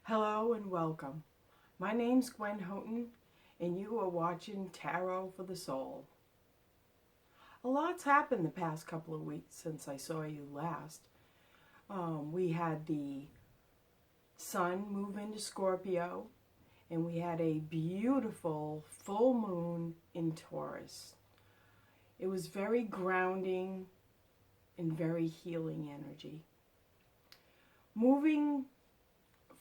Hello and welcome. My name's Gwen Houghton, and you are watching Tarot for the Soul. A lot's happened the past couple of weeks since I saw you last. We had the sun move into Scorpio, and we had a beautiful full moon in Taurus. It was very grounding and very healing energy. Moving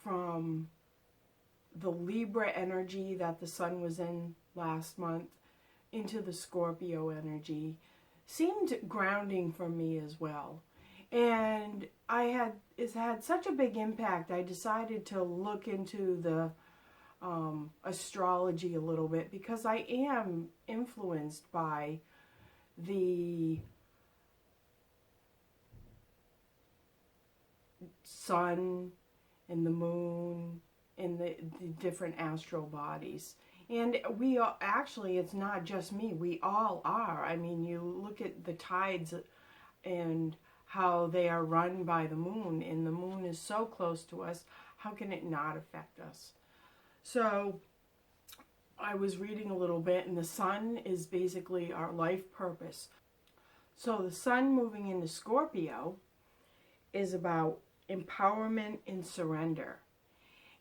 from the Libra energy that the sun was in last month into the Scorpio energy seemed grounding for me as well. And it's had such a big impact, I decided to look into the astrology a little bit, because I am influenced by the sun and the moon and the different astral bodies. And we are, actually, it's not just me, we all are. I mean, you look at the tides and how they are run by the moon, and the moon is so close to us, how can it not affect us? So I was reading a little bit, and the sun is basically our life purpose. So the sun moving into Scorpio is about empowerment and surrender.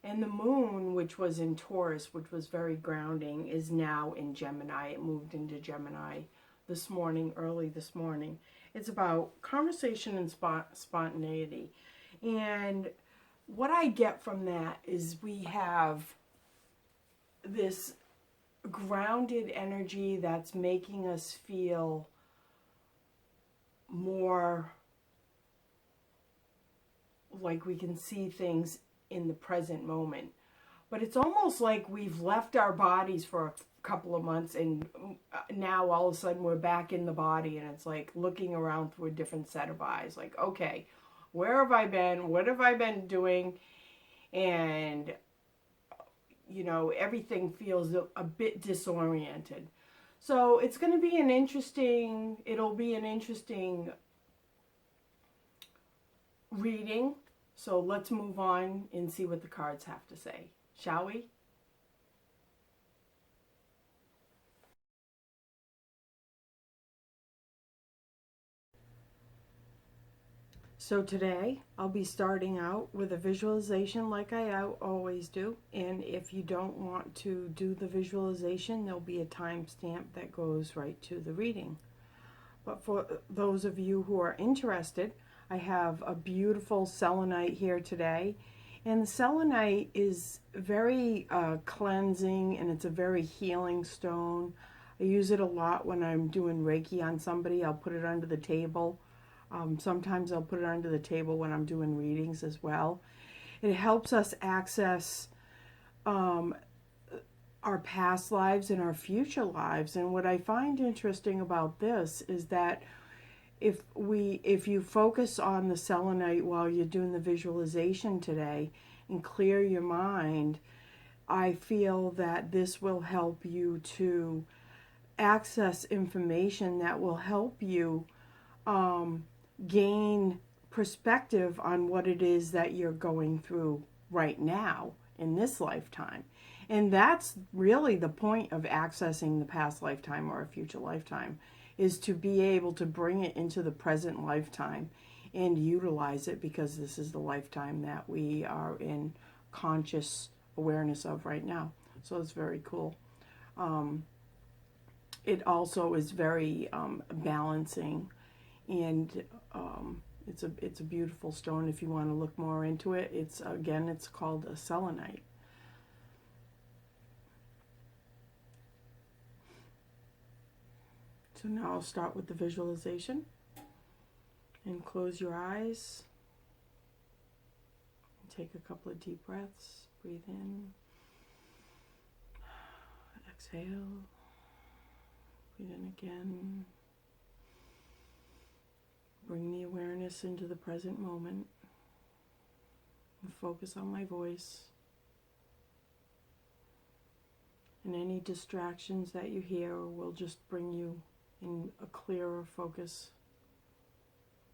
And the moon, which was in Taurus, which was very grounding, is now in Gemini. It moved into Gemini this morning, early this morning. It's about conversation and spontaneity. And what I get from that is we have this grounded energy that's making us feel more like we can see things in the present moment. But it's almost like we've left our bodies for a couple of months, and now all of a sudden we're back in the body, and it's like looking around through a different set of eyes. Like, okay, where have I been? What have I been doing? And, you know, everything feels a bit disoriented. So it's going to be it'll be an interesting reading. So let's move on and see what the cards have to say, shall we? So today I'll be starting out with a visualization like I always do. And if you don't want to do the visualization, there'll be a timestamp that goes right to the reading. But for those of you who are interested, I have a beautiful selenite here today. And the selenite is very cleansing, and it's a very healing stone. I use it a lot when I'm doing Reiki on somebody. I'll put it under the table. Sometimes I'll put it under the table when I'm doing readings as well. It helps us access our past lives and our future lives. And what I find interesting about this is that if you focus on the selenite while you're doing the visualization today and clear your mind, I feel that this will help you to access information that will help you gain perspective on what it is that you're going through right now in this lifetime. And that's really the point of accessing the past lifetime or a future lifetime, is to be able to bring it into the present lifetime and utilize it, because this is the lifetime that we are in conscious awareness of right now. So it's very cool. It also is very balancing, and it's a beautiful stone. If you want to look more into it, it's called a selenite. So now I'll start with the visualization, and close your eyes and take a couple of deep breaths. Breathe in, exhale, breathe in again. Bring the awareness into the present moment and focus on my voice. And any distractions that you hear will just bring you in a clearer focus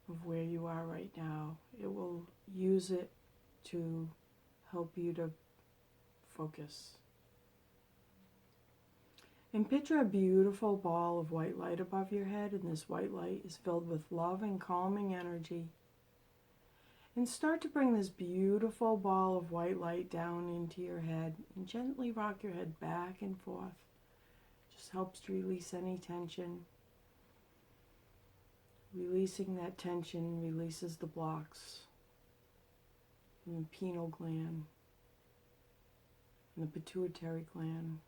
of where you are right now. It will use it to help you to focus. And picture a beautiful ball of white light above your head, and this white light is filled with love and calming energy. And start to bring this beautiful ball of white light down into your head and gently rock your head back and forth. Just helps to release any tension. Releasing that tension releases the blocks in the pineal gland and the pituitary gland,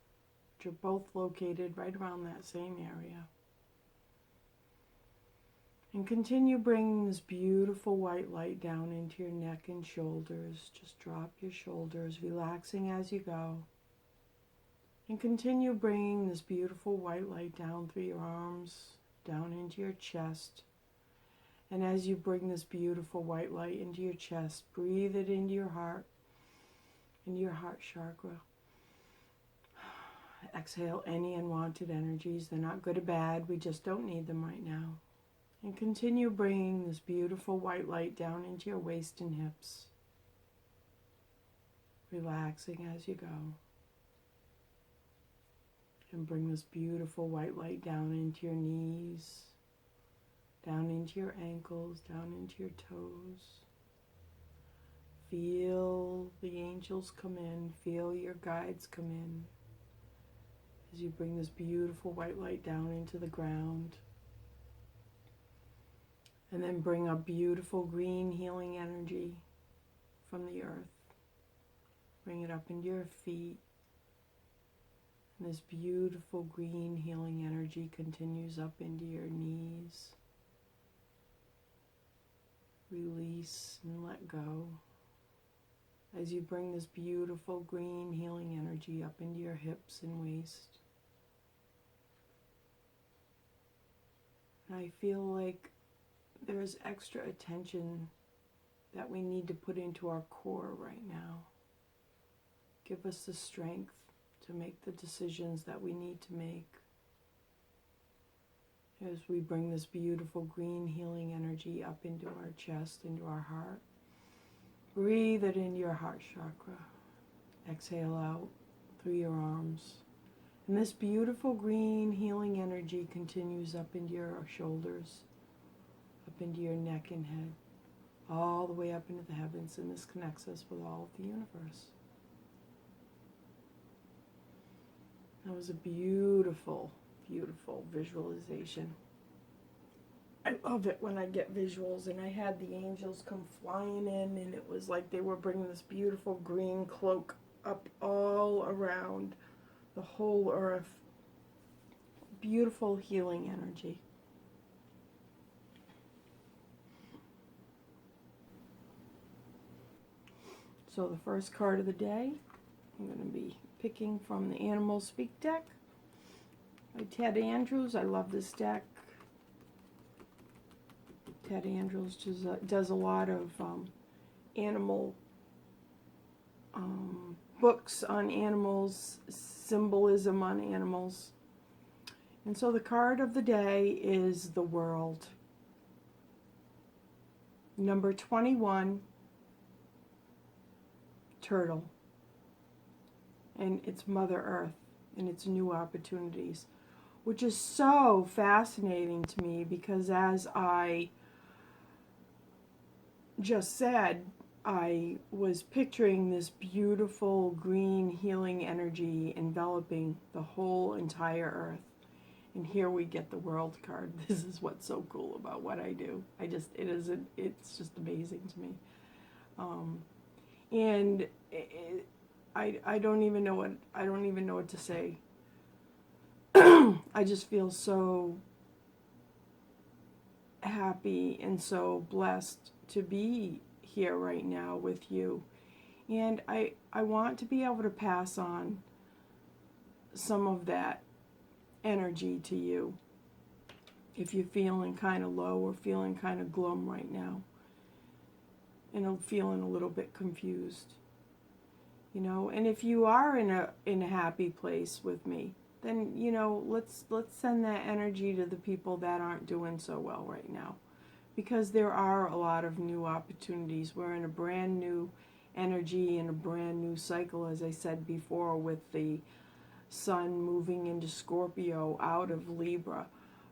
which are both located right around that same area. And continue bringing this beautiful white light down into your neck and shoulders. Just drop your shoulders, relaxing as you go. And continue bringing this beautiful white light down through your arms, down into your chest. And as you bring this beautiful white light into your chest, breathe it into your heart, into your heart chakra. Exhale any unwanted energies. They're not good or bad. We just don't need them right now. And continue bringing this beautiful white light down into your waist and hips. Relaxing as you go. And bring this beautiful white light down into your knees, down into your ankles, down into your toes. Feel the angels come in. Feel your guides come in as you bring this beautiful white light down into the ground. And then bring a beautiful green healing energy from the earth. Bring it up into your feet. And this beautiful green healing energy continues up into your knees. Release and let go. As you bring this beautiful green healing energy up into your hips and waist. And I feel like there's extra attention that we need to put into our core right now. Give us the strength to make the decisions that we need to make. As we bring this beautiful green healing energy up into our chest, into our heart. Breathe it into your heart chakra. Exhale out through your arms. And this beautiful green healing energy continues up into your shoulders, up into your neck and head, all the way up into the heavens, and this connects us with all of the universe. That was a beautiful, beautiful visualization. I love it when I get visuals, and I had the angels come flying in, and it was like they were bringing this beautiful green cloak up all around the whole earth. Beautiful healing energy. So the first card of the day, I'm going to be picking from the Animals Speak deck by Ted Andrews. I love this deck. Ted Andrews does a lot of animal books on animals, symbolism on animals. And so the card of the day is the World. Number 21, Turtle. And it's Mother Earth and its new opportunities, which is so fascinating to me because, as I just said, I was picturing this beautiful green healing energy enveloping the whole entire earth. And here we get the World card. This is what's so cool about what I do. It's just amazing to me. And I don't even know what to say. I just feel so happy and so blessed to be here right now with you. And I want to be able to pass on some of that energy to you if you're feeling kind of low or feeling kind of glum right now and feeling a little bit confused. You know, and if you are in a happy place with me, then, you know, let's send that energy to the people that aren't doing so well right now, because there are a lot of new opportunities. We're in a brand new energy in a brand new cycle, as I said before, with the sun moving into Scorpio out of Libra.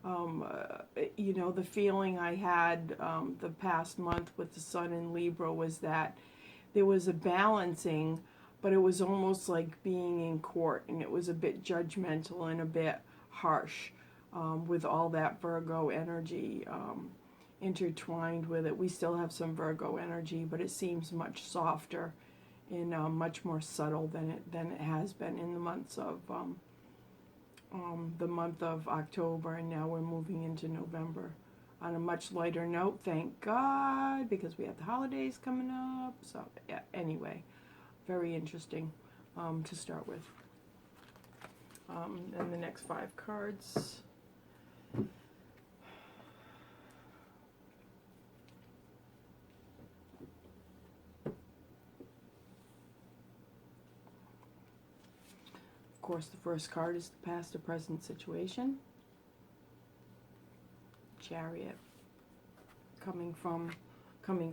You know, the feeling I had the past month with the sun in Libra was that there was a balancing, but it was almost like being in court, and it was a bit judgmental and a bit harsh with all that Virgo energy intertwined with it. We still have some Virgo energy, but it seems much softer and much more subtle than it has been in the months of the month of October, and now we're moving into November on a much lighter note, thank God, because we have the holidays coming up. So yeah, anyway, very interesting to start with. And the next 5 cards. Of course, the first card is the past or present situation. Chariot, coming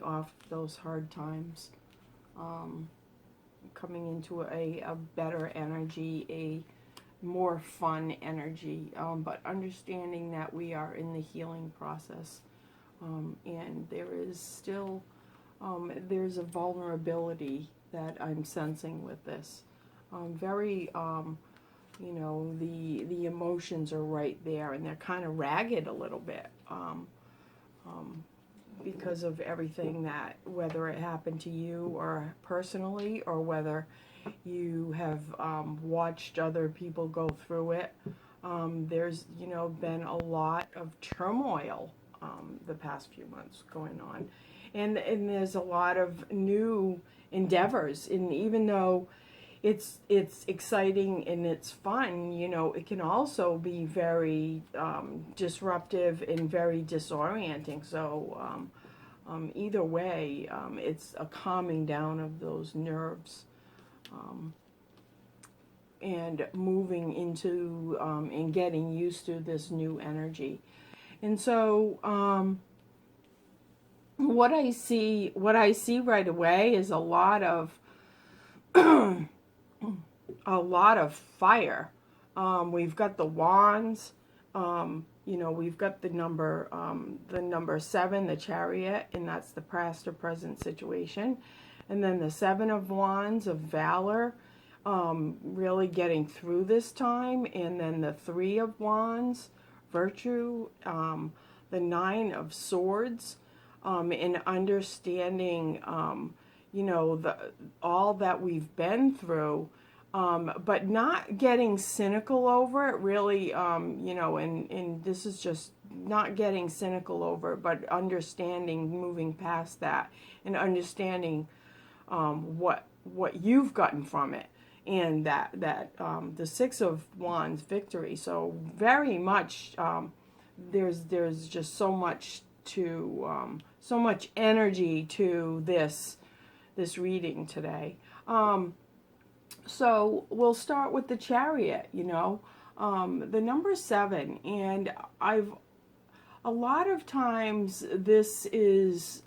off those hard times, coming into a better energy, a more fun energy, but understanding that we are in the healing process, and there is still there's a vulnerability that I'm sensing with this. Very you know, the emotions are right there, and they're kind of ragged a little bit because of everything that, whether it happened to you or personally, or whether you have watched other people go through it. There's, you know, been a lot of turmoil the past few months going on, and there's a lot of new endeavors, and even though it's exciting and it's fun, you know, it can also be very disruptive and very disorienting. So either way, it's a calming down of those nerves and moving into and getting used to this new energy. And so what I see right away is a lot of fire. We've got the wands. You know, we've got the number 7, the Chariot, and that's the past or present situation. And then the 7 of Wands of valor, really getting through this time. And then the 3 of Wands, virtue. The 9 of Swords, and understanding, you know, all that we've been through. But not getting cynical over it, really, you know, and this is just not getting cynical over it, but understanding, moving past that, and understanding what you've gotten from it, and that the 6 of Wands, victory. So very much, there's just so much to so much energy to this reading today. So we'll start with the Chariot, you know, the number 7, and a lot of times this is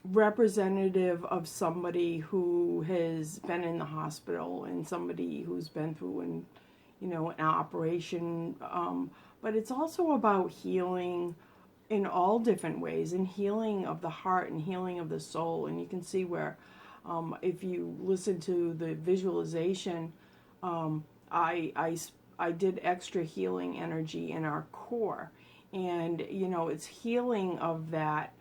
representative of somebody who has been in the hospital, and somebody who's been through an operation, but it's also about healing in all different ways, and healing of the heart and healing of the soul. And you can see where if you listen to the visualization, I did extra healing energy in our core, and you know, it's healing of that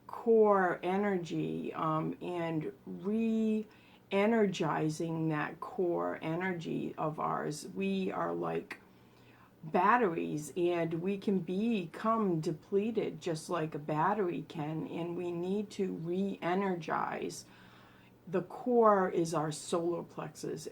core energy, and re-energizing that core energy of ours. We are like batteries, and we can become depleted just like a battery can, and we need to re-energize. The core is our solar plexus.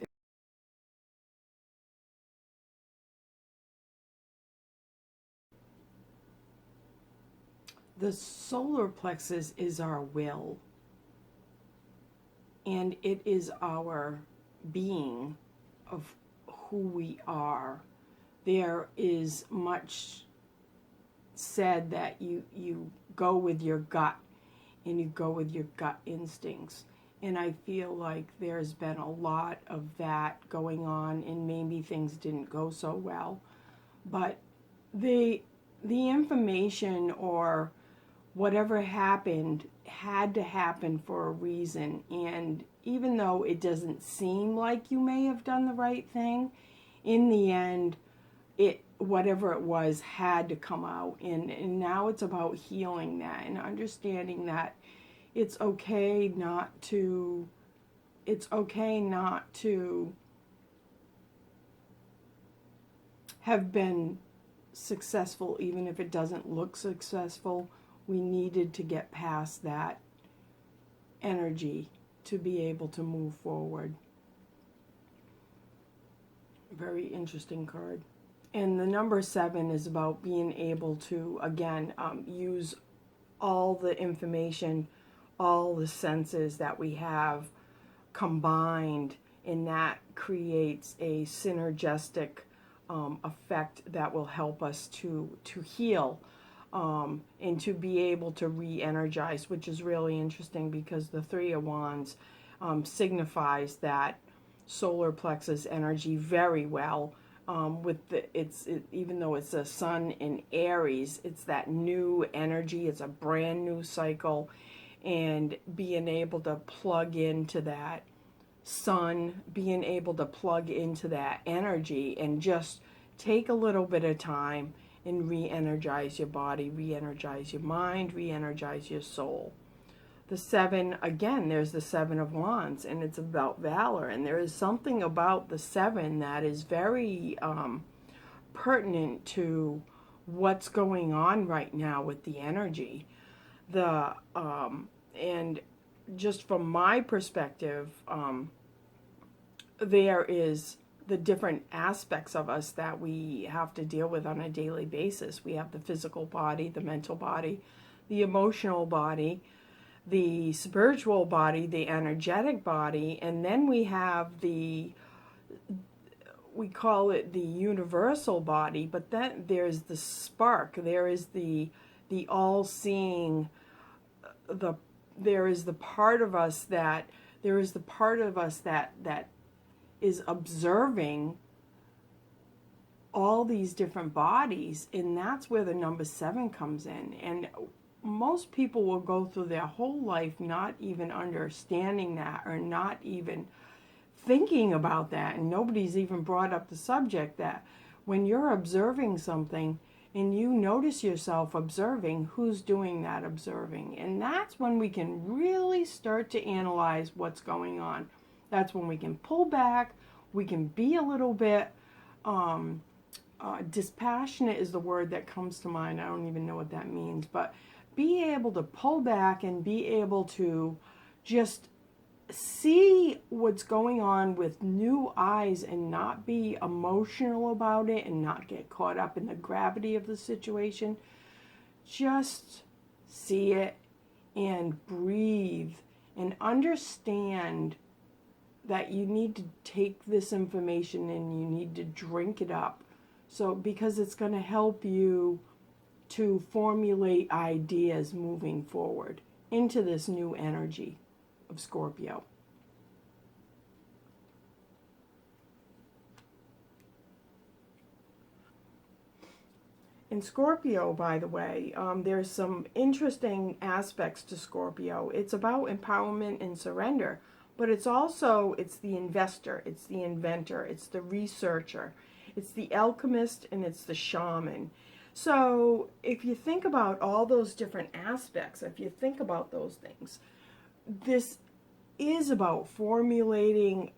The solar plexus is our will, and it is our being of who we are. There is much said that you go with your gut, and you go with your gut instincts. And I feel like there's been a lot of that going on, and maybe things didn't go so well. But the information or whatever happened had to happen for a reason. And even though it doesn't seem like you may have done the right thing, in the end, it, whatever it was, had to come out. And now it's about healing that and understanding that it's okay not to have been successful, even if it doesn't look successful. We needed to get past that energy to be able to move forward. Very interesting card. And the number 7 is about being able to, again, use all the information, all the senses that we have combined, and that creates a synergistic effect that will help us to heal and to be able to re-energize, which is really interesting because the 3 of Wands signifies that solar plexus energy very well. Even though it's a sun in Aries, it's that new energy. It's a brand new cycle, and being able to plug into that sun, being able to plug into that energy, and just take a little bit of time and re-energize your body, re-energize your mind, re-energize your soul. The 7, again, there's the 7 of Wands, and it's about valor. And there is something about the 7 that is very pertinent to what's going on right now with the energy. And just from my perspective, there is the different aspects of us that we have to deal with on a daily basis. We have the physical body, the mental body, the emotional body, the spiritual body, the energetic body, and then we have we call it the universal body, but then there's the spark, there is the all-seeing, there is the part of us that is observing all these different bodies, and that's where the number 7 comes in. And most people will go through their whole life not even understanding that, or not even thinking about that, and nobody's even brought up the subject that when you're observing something and you notice yourself observing, who's doing that observing? And that's when we can really start to analyze what's going on. That's when we can pull back, we can be a little bit dispassionate is the word that comes to mind. I don't even know what that means, but be able to pull back and be able to just see what's going on with new eyes and not be emotional about it and not get caught up in the gravity of the situation. Just see it and breathe and understand that you need to take this information and you need to drink it up. So, because it's going to help you to formulate ideas moving forward into this new energy of Scorpio. In Scorpio, by the way, there's some interesting aspects to Scorpio. It's about empowerment and surrender, but it's the investor, it's the inventor, it's the researcher, it's the alchemist, and it's the shaman. So if you think about all those different aspects, if you think about those things, this is about formulating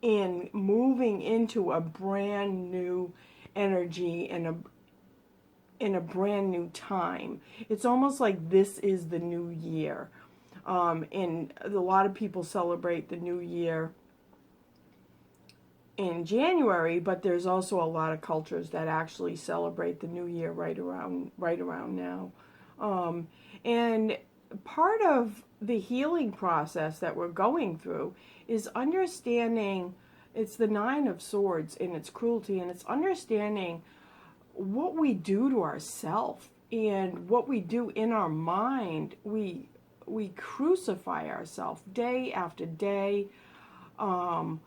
and moving into a brand new energy and in a brand new time. It's almost like this is the new year. And a lot of people celebrate the new year in January, but there's also a lot of cultures that actually celebrate the new year right around now. And part of the healing process that we're going through is understanding, it's the 9 of Swords and it's cruelty, and it's understanding what we do to ourselves And what we do in our mind, we crucify ourselves day after day. Um,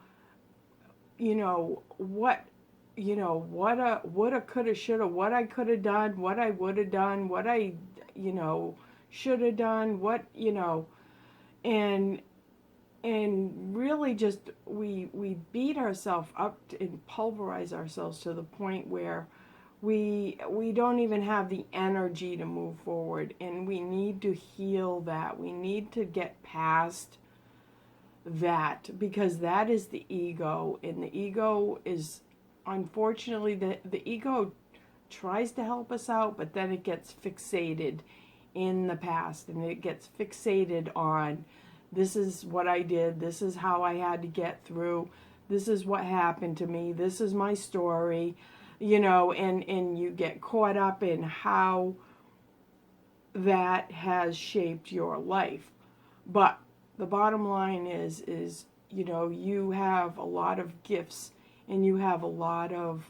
you know what what a coulda shoulda, what I could have done, what I would have done, what I you know should have done, what and really just we beat ourselves up and pulverize ourselves to the point where we don't even have the energy to move forward, and we need to heal that. We need to get past that, because that is the ego, and the ego is, unfortunately, the ego tries to help us out, but then it gets fixated in the past, and it gets fixated on, this is what I did, this is how I had to get through, this is what happened to me, this is my story, and you get caught up in how that has shaped your life. But the bottom line is you have a lot of gifts, and you have a lot of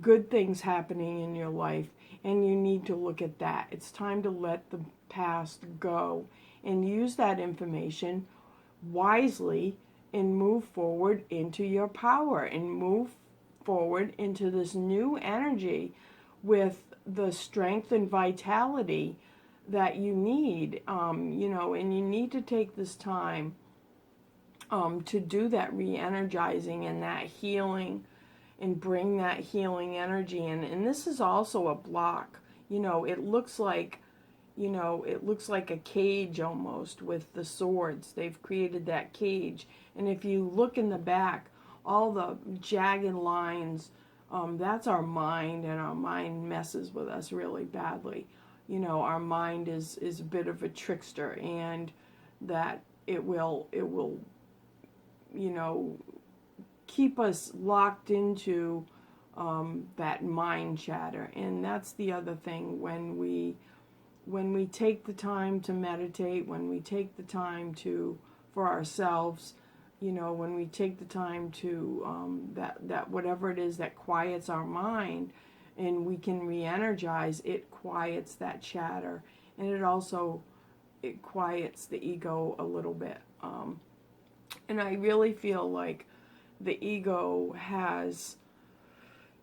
good things happening in your life, and you need to look at that. It's time to let the past go and use that information wisely and move forward into your power, and move forward into this new energy with the strength and vitality that you need, and you need to take this time to do that re-energizing and that healing, and bring that healing energy in. And this is also a block. It looks like a cage almost with the swords. They've created that cage. And if you look in the back, all the jagged lines, that's our mind, and our mind messes with us really badly. Our mind is a bit of a trickster, and that it will you know, keep us locked into that mind chatter. And that's the other thing, when we take the time to meditate, when we take the time to for ourselves, when we take the time to that whatever it is that quiets our mind, and we can re-energize, it quiets that chatter, and it quiets the ego a little bit. And I really feel like the ego has,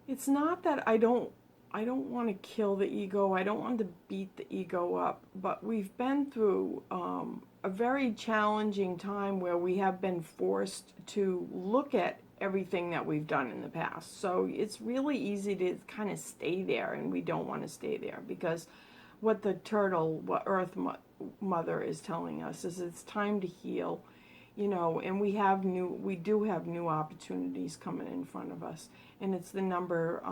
it's not that I don't want to kill the ego. I don't want to beat the ego up. But we've been through a very challenging time where we have been forced to look at everything that we've done in the past. So it's really easy to kind of stay there, and we don't want to stay there, because what Earth Mother is telling us is it's time to heal. And we do have new opportunities coming in front of us, and it's the number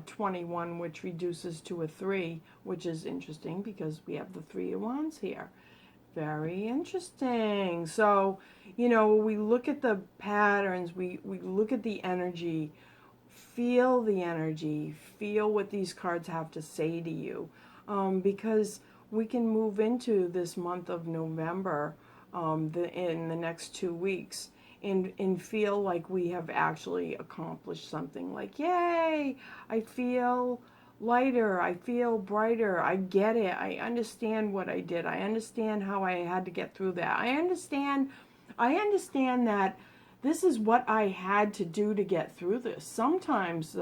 21, which reduces to a 3, which is interesting because we have the 3 of Wands here. Very interesting. So, we look at the patterns, we look at the energy, feel the energy, feel what these cards have to say to you, because we can move into this month of November in the next 2 weeks, and feel like we have actually accomplished something. Like, yay, I feel lighter, I feel brighter, I get it, I understand what I did, I understand how I had to get through that, I understand that this is what I had to do to get through this. Sometimes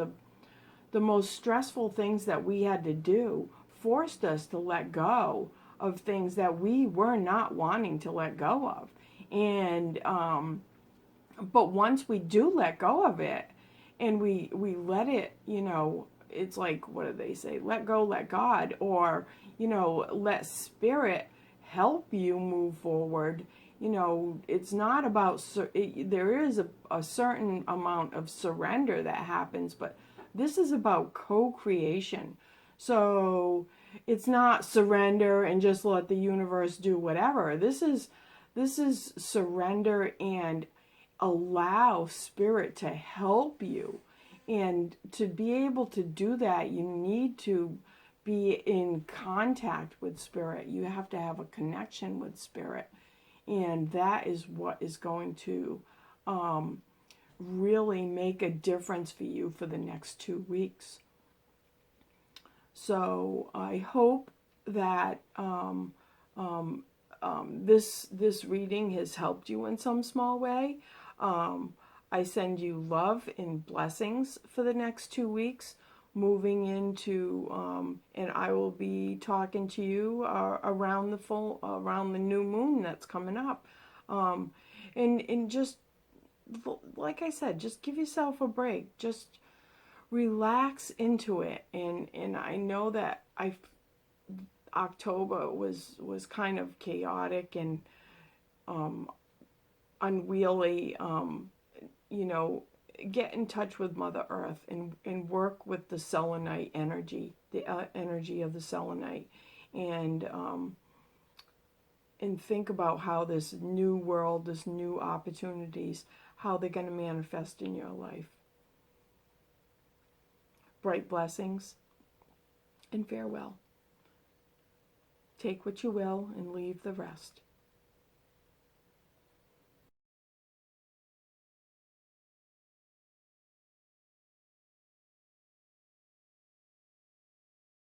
the most stressful things that we had to do forced us to let go of things that we were not wanting to let go of. And but once we do let go of it, and we let it, it's like, what do they say? Let go, let God, or let spirit help you move forward. It's not about, there is a certain amount of surrender that happens, but this is about co-creation. So it's not surrender and just let the universe do whatever. This is surrender and allow spirit to help you. And to be able to do that, you need to be in contact with spirit. You have to have a connection with spirit. And that is what is going to really make a difference for you for the next 2 weeks. So I hope that this reading has helped you in some small way. I send you love and blessings for the next 2 weeks, moving into, and I will be talking to you around the new moon that's coming up, and just like I said, just give yourself a break. Just relax into it, and I know that October was kind of chaotic and unwieldy. You know, get in touch with Mother Earth and work with the selenite energy, the energy of the selenite, and and think about how this new world, this new opportunities, how they're going to manifest in your life. Bright blessings and farewell. Take what you will and leave the rest.